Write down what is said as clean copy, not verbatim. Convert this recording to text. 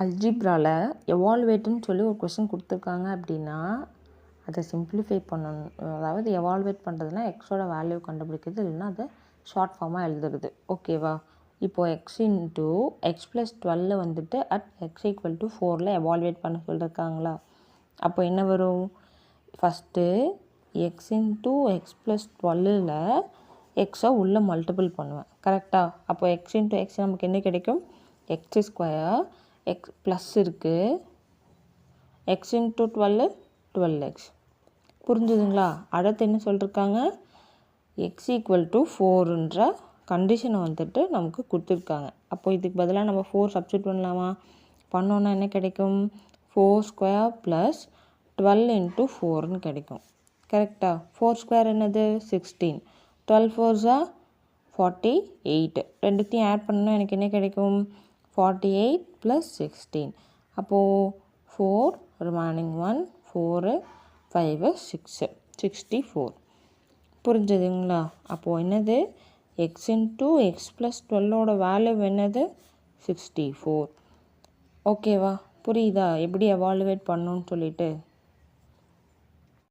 அல்ஜிப்ராவில் எவால்வேட்டுன்னு சொல்லி ஒரு கொஸ்டின் கொடுத்துருக்காங்க அப்படின்னா அதை சிம்பிளிஃபை பண்ணணும். அதாவது எவால்வேட் பண்ணுறதுனா எக்ஸோட வேல்யூ கண்டுபிடிக்கிறது, இல்லைன்னா அதை ஷார்ட் ஃபார்மாக எழுதுறது. ஓகேவா? இப்போது எக்ஸ் இன்ட்டு எக்ஸ் ப்ளஸ் 12 வந்துட்டு at x equal to 4 evaluate பண்ண சொல்லியிருக்காங்களா? அப்போ என்ன வரும்? First x into x plus 12ல் எக்ஸை உள்ளே மல்டிபிள் பண்ணுவேன். கரெக்டாக? அப்போ எக்ஸ் இன்ட்டு எக்ஸ் நமக்கு என்ன கிடைக்கும்? எக்ஸ் ஸ்கொயர், எக்ஸ் ப்ளஸ் இருக்குது, எக்ஸ் இன்ட்டு 12 12x. புரிஞ்சுதுங்களா? அடுத்து என்ன சொல்லியிருக்காங்க? எக்ஸ் ஈக்குவல் டு 4ன்ற கண்டிஷனை வந்துட்டு நமக்கு கொடுத்துருக்காங்க. அப்போ இதுக்கு பதிலாக நம்ம 4 சப்ஸ்டியூட் பண்ணலாமா? பண்ணோன்னா என்ன கிடைக்கும்? 4 ஸ்கொயர் ப்ளஸ் 12 இன்ட்டு 4ன்னு கிடைக்கும். கரெக்டாக? 4 ஸ்கொயர் என்னது? 16. 12 4s 48. ரெண்டுத்தையும் ஆட் பண்ணால் எனக்கு என்ன கிடைக்கும்? 48 ப்ளஸ் 16. அப்போது 4 ரிமைனிங் 1 4 5 6 64. புரிஞ்சுதுங்களா? அப்போது என்னது? எக்ஸ் இன்ட்டு எக்ஸ் ப்ளஸ் 12ஓட வேல்யூ என்னது? 64. ஓகேவா? புரியுதா எப்படி எவாலுவேட் பண்ணணும்னு சொல்லிட்டு?